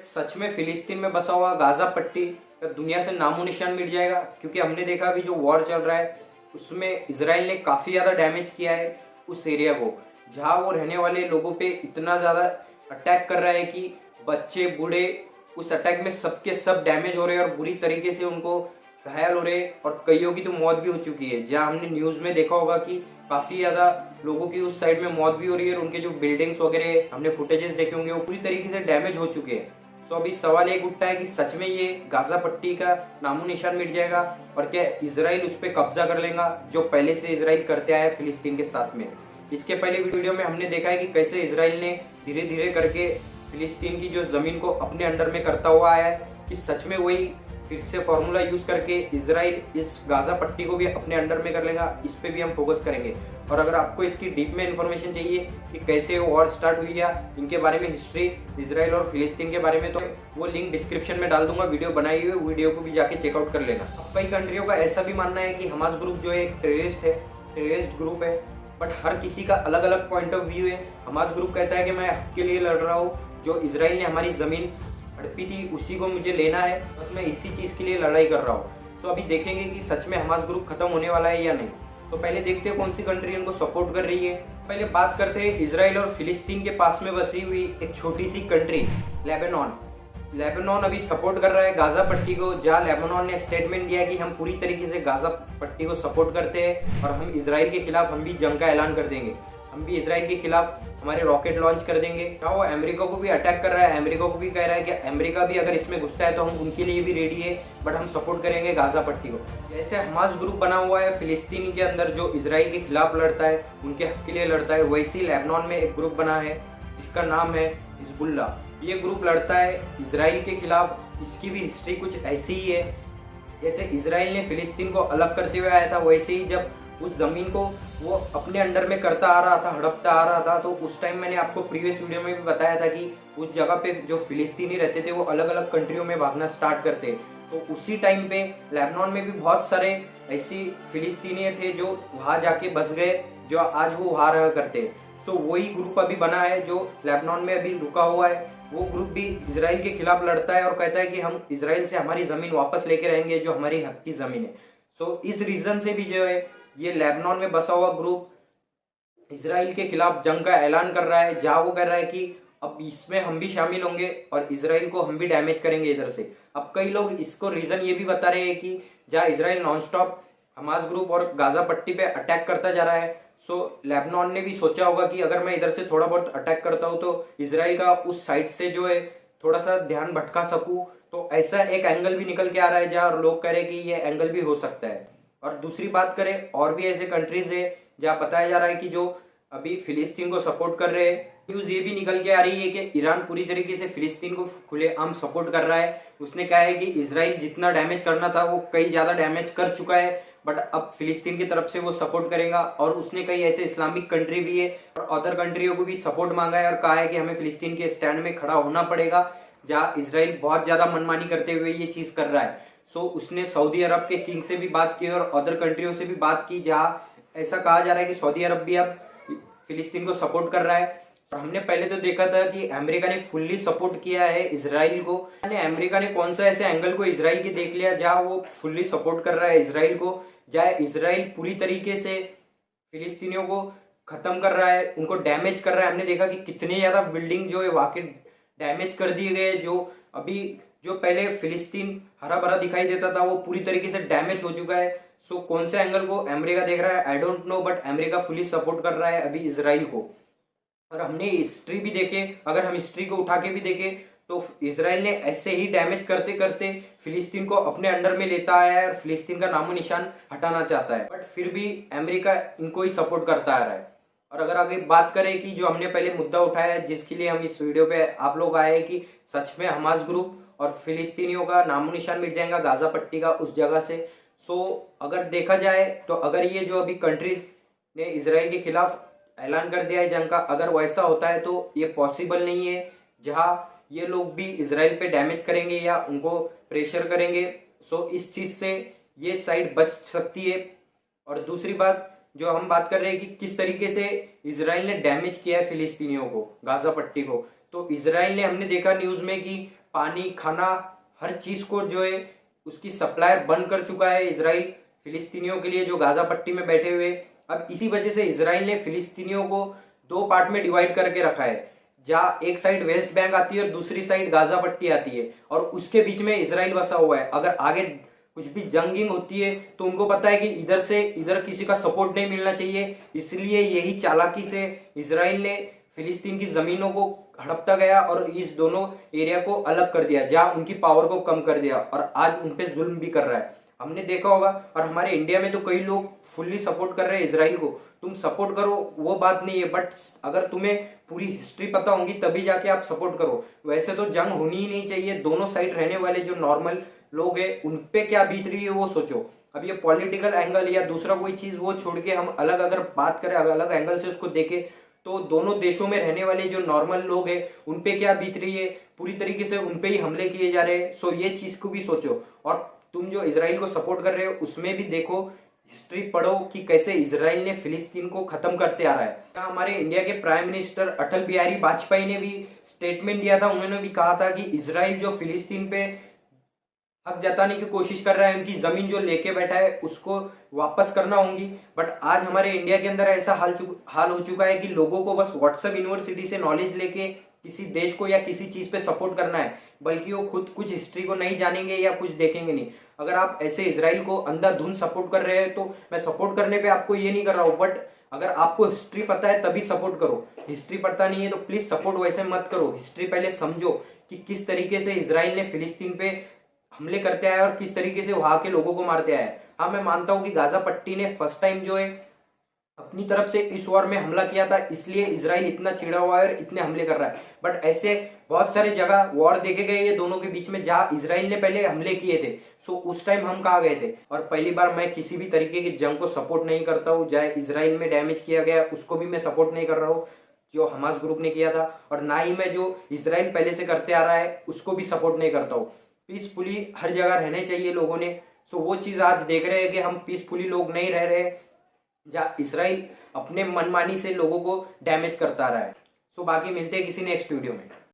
सच में फिलिस्तीन में बसा हुआ गाजा पट्टी का दुनिया से नामो निशान मिट जाएगा? क्योंकि हमने देखा अभी जो वॉर चल रहा है उसमें इसराइल ने काफ़ी ज़्यादा डैमेज किया है उस एरिया को, जहाँ वो रहने वाले लोगों पे इतना ज़्यादा अटैक कर रहा है कि बच्चे बूढ़े उस अटैक में सबके सब डैमेज हो रहे हैं और बुरी तरीके से उनको घायल हो रहे हैं और कईयों की तो मौत भी हो चुकी है। जहाँ हमने न्यूज़ में देखा होगा कि काफ़ी ज़्यादा लोगों की उस साइड में मौत भी हो रही है और उनके जो बिल्डिंग्स वगैरह हमने फुटेजेस देखे होंगे वो पूरी तरीके से डैमेज हो चुके हैं। सो अभी सवाल एक उठता है कि सच में ये गाजा पट्टी का नामो निशान मिट जाएगा और क्या इसराइल उस पर कब्जा कर लेगा जो पहले से इसराइल करते आया है फिलिस्तीन के साथ में। इसके पहले वीडियो में हमने देखा है कि कैसे इसराइल ने धीरे धीरे करके फिलिस्तीन की जो ज़मीन को अपने अंडर में करता हुआ आया है कि सच में वही फिर से फॉर्मूला यूज करके इसराइल इस गाजा पट्टी को भी अपने अंडर में कर लेगा। इस पे भी हम फोकस करेंगे। और अगर आपको इसकी डीप में इंफॉर्मेशन चाहिए कि कैसे वॉर स्टार्ट हुई या इनके बारे में हिस्ट्री इसराइल और फिलिस्तीन के बारे में, तो वो लिंक डिस्क्रिप्शन में डाल दूंगा, वीडियो बनाई हुई वीडियो को भी जाके चेकआउट कर लेना। अब कई कंट्रियों का ऐसा भी मानना है कि हमास ग्रुप जो है एक टेररिस्ट ग्रुप है, बट हर किसी का अलग अलग पॉइंट ऑफ व्यू है। हमास ग्रुप कहता है कि मैं हक के लिए लड़ रहा हूँ, जो इसराइल ने हमारी ज़मीन हड़पी थी उसी को मुझे लेना है, बस मैं इसी चीज़ के लिए लड़ाई कर रहा हूँ। सो अभी देखेंगे कि सच में हमास ग्रुप खत्म होने वाला है या नहीं। तो पहले देखते हैं कौन सी कंट्री इनको सपोर्ट कर रही है। पहले बात करते हैं इसराइल और फिलिस्तीन के पास में बसी हुई एक छोटी सी कंट्री लेबनान अभी सपोर्ट कर रहा है गाजा पट्टी को, जहाँ लेबनान ने स्टेटमेंट दिया कि हम पूरी तरीके से गाजा पट्टी को सपोर्ट करते हैं और हम इसराइल के खिलाफ हम भी जंग का ऐलान कर देंगे, हम भी इसराइल के खिलाफ हमारे रॉकेट लॉन्च कर देंगे। क्या वो अमेरिका को भी अटैक कर रहा है, अमेरिका को भी कह रहा है कि अमेरिका भी अगर इसमें घुसता है तो हम उनके लिए भी रेडी है, बट हम सपोर्ट करेंगे गाजा पट्टी को। जैसे हमास ग्रुप बना हुआ है फिलिस्तीन के अंदर जो इसराइल के खिलाफ लड़ता है, उनके हक के लिए लड़ता है, वैसे ही लेबनान में एक ग्रुप बना है जिसका नाम है हिजबुल्ला। ये ग्रुप लड़ता है इसराइल के खिलाफ। इसकी भी हिस्ट्री कुछ ऐसी ही है, जैसे इसराइल ने फिलिस्तीन को अलग करते हुए आया था, वैसे ही जब उस ज़मीन को वो अपने अंडर में करता आ रहा था, हड़पता आ रहा था, तो उस टाइम मैंने आपको प्रीवियस वीडियो में भी बताया था कि उस जगह पे जो फिलिस्तीनी रहते थे वो अलग अलग कंट्रियों में भागना स्टार्ट करते। तो उसी टाइम पे लेबनान में भी बहुत सारे ऐसी फिलिस्तीनी थे जो वहाँ जाके बस गए, जो आज वो वहाँ रहा करते। सो वही ग्रुप अभी बना है जो लेबनान में अभी रुका हुआ है। वो ग्रुप भी इसराइल के खिलाफ लड़ता है और कहता है कि हम इसराइल से हमारी ज़मीन वापस लेके रहेंगे जो हमारी हक की ज़मीन है। सो इस रीज़न से भी जो है ये लेबनान में बसा हुआ ग्रुप इसराइल के खिलाफ जंग का ऐलान कर रहा है, जहां वो कह रहा है कि अब इसमें हम भी शामिल होंगे और इसराइल को हम भी डैमेज करेंगे इधर से। अब कई लोग इसको रीजन ये भी बता रहे हैं कि जहां इसराइल नॉनस्टॉप हमास ग्रुप और गाजा पट्टी पे अटैक करता जा रहा है, सो लेबनान ने भी सोचा होगा कि अगर मैं इधर से थोड़ा बहुत अटैक करता हूँ तो इसराइल का उस साइड से जो है थोड़ा सा ध्यान भटका सकूँ। तो ऐसा एक एंगल भी निकल के आ रहा है जहाँ लोग कह रहे हैं कि ये एंगल भी हो सकता है। और दूसरी बात करें, और भी ऐसे कंट्रीज है जहाँ बताया जा रहा है कि जो अभी फिलिस्तीन को सपोर्ट कर रहे हैं। न्यूज़ ये भी निकल के आ रही है कि ईरान पूरी तरीके से फिलिस्तीन को खुलेआम सपोर्ट कर रहा है। उसने कहा है कि इसराइल जितना डैमेज करना था वो कई ज़्यादा डैमेज कर चुका है, बट अब फिलिस्तीन की तरफ से वो सपोर्ट करेगा। और उसने कई ऐसे इस्लामिक कंट्री भी है और अदर कंट्रियों को भी सपोर्ट मांगा है और कहा है कि हमें फिलिस्तीन के स्टैंड में खड़ा होना पड़ेगा, जहाँ इसराइल बहुत ज़्यादा मनमानी करते हुए ये चीज़ कर रहा है। सो उसने सऊदी अरब के किंग से भी बात की और अदर कंट्रियों से भी बात की, जहाँ ऐसा कहा जा रहा है कि सऊदी अरब भी अब फिलिस्तीन को सपोर्ट कर रहा है। और हमने पहले तो देखा था कि अमेरिका ने फुल्ली सपोर्ट किया है इसराइल को। अमेरिका ने कौन सा ऐसे एंगल को इसराइल की देख लिया जहाँ वो फुल्ली सपोर्ट कर रहा है इसराइल को, जहाँ इसराइल पूरी तरीके से फिलिस्तीनियों को खत्म कर रहा है, उनको डैमेज कर रहा है। हमने देखा कि कितने ज़्यादा बिल्डिंग जो है वाकई डैमेज कर दिए गए। जो अभी जो पहले फिलिस्तीन हरा भरा दिखाई देता था वो पूरी तरीके से डैमेज हो चुका है। सो कौन से एंगल को अमेरिका देख रहा है I don't know, but America fully support कर रहा है अभी इसराइल को। और हमने हिस्ट्री भी देखे, अगर हम हिस्ट्री को उठा के भी देखे तो इसराइल ने ऐसे ही डैमेज करते करते फिलिस्तीन को अपने अंडर में लेता आया है और फिलिस्तीन का नामो निशान हटाना चाहता है, बट फिर भी अमेरिका इनको ही सपोर्ट करता आ रहा है। और अगर आगे बात करें कि जो हमने पहले मुद्दा उठाया है जिसके लिए हम इस वीडियो पे आप लोग आए हैं कि सच में हमास ग्रुप और फिलिस्तीनियों का नामो निशान मिट जाएगा गाजा पट्टी का उस जगह से। सो अगर देखा जाए तो अगर ये जो अभी कंट्रीज ने इसराइल के खिलाफ ऐलान कर दिया है जंग का, अगर वैसा होता है तो ये पॉसिबल नहीं है जहाँ ये लोग भी इसराइल पे डैमेज करेंगे या उनको प्रेशर करेंगे। सो इस चीज़ से ये साइड बच सकती है। और दूसरी बात जो हम बात कर रहे हैं कि किस तरीके से इसराइल ने डैमेज किया है फिलिस्तीनियों को, गाजा पट्टी को, तो इसराइल ने हमने देखा न्यूज़ में कि पानी, खाना, हर चीज को जो है उसकी सप्लायर बंद कर चुका है इसराइल फिलिस्तीनियों के लिए जो गाजा पट्टी में बैठे हुए। अब इसी वजह से इसराइल ने फिलिस्तीनियों को दो पार्ट में डिवाइड करके रखा है, जहाँ एक साइड वेस्ट बैंक आती है और दूसरी साइड गाजा पट्टी आती है, और उसके बीच में इसराइल बसा हुआ है। अगर आगे कुछ भी जंगिंग होती है तो उनको पता है कि इधर से इधर किसी का सपोर्ट नहीं मिलना चाहिए, इसलिए यही चालाकी से इसराइल ने फिलिस्तीन की जमीनों को हड़पता गया और इस दोनों एरिया को अलग कर दिया, जहां उनकी पावर को कम कर दिया, और आज उनपे जुल्म भी कर रहा है। हमने देखा होगा, और हमारे इंडिया में तो कई लोग फुल्ली सपोर्ट कर रहे हैं इसराइल को। तुम सपोर्ट करो, वो बात नहीं है, बट अगर तुम्हें पूरी हिस्ट्री पता होगी तभी जाके आप सपोर्ट करो। वैसे तो जंग होनी ही नहीं चाहिए। दोनों साइड रहने वाले जो नॉर्मल लोग हैं उन पे क्या बीत रही है वो सोचो। अब ये पॉलिटिकल एंगल या दूसरा कोई चीज वो छोड़ के हम अलग अगर बात करें, अलग एंगल से उसको देखें, तो दोनों देशों में रहने वाले जो नॉर्मल लोग हैं उन पे क्या बीत रही है, पूरी तरीके से उन पे ही हमले किए जा रहे हैं। सो ये चीज को भी सोचो, और तुम जो इसराइल को सपोर्ट कर रहे हो उसमें भी देखो, हिस्ट्री पढ़ो कि कैसे इसराइल ने फिलिस्तीन को खत्म करते आ रहा है। हमारे इंडिया के प्राइम मिनिस्टर अटल बिहारी वाजपेयी ने भी स्टेटमेंट दिया था। उन्होंने भी कहा था कि इसराइल जो फिलिस्तीन पे हक जताने की कोशिश कर रहा है, उनकी जमीन जो लेके बैठा है उसको वापस करना होगी। बट आज हमारे इंडिया के अंदर ऐसा हाल हो चुका है कि लोगों को बस व्हाट्सएप यूनिवर्सिटी से नॉलेज लेके किसी देश को या किसी चीज पे सपोर्ट करना है, बल्कि वो खुद कुछ हिस्ट्री को नहीं जानेंगे या कुछ देखेंगे नहीं। अगर आप ऐसे इसराइल को अंधाधुंध सपोर्ट कर रहे हैं तो मैं सपोर्ट करने पे आपको ये नहीं कर रहा हूँ, बट अगर आपको हिस्ट्री पता है तभी सपोर्ट करो। हिस्ट्री पता नहीं है तो प्लीज सपोर्ट वैसे मत करो। हिस्ट्री पहले समझो कि किस तरीके से इसराइल ने फिलिस्तीन पे हमले करते आए और किस तरीके से वहां के लोगों को मारते आए। हाँ, मैं मानता हूं कि गाजा पट्टी ने फर्स्ट टाइम जो है अपनी तरफ से इस वॉर में हमला किया था, इसलिए इसराइल इतना चिड़ा हुआ है और इतने हमले कर रहा है। बट ऐसे बहुत सारे जगह वॉर देखे गए ये दोनों के बीच में जहां इसराइल ने पहले हमले किए थे। सो उस टाइम हम कहाँ गए थे। और पहली बार मैं किसी भी तरीके की जंग को सपोर्ट नहीं करता हूँ, चाहे इसराइल में डैमेज किया गया उसको भी मैं सपोर्ट नहीं कर रहा हूँ जो हमास ग्रुप ने किया था, और ना ही मैं जो इसराइल पहले से करते आ रहा है उसको भी सपोर्ट नहीं करता हूँ। पीसफुली हर जगह रहने चाहिए लोगों ने। सो वो चीज आज देख रहे हैं कि हम पीसफुली लोग नहीं रह रहे, जहाँ इसराइल अपने मनमानी से लोगों को डैमेज करता रहा है। सो बाकी मिलते हैं किसी नेक्स्ट वीडियो में।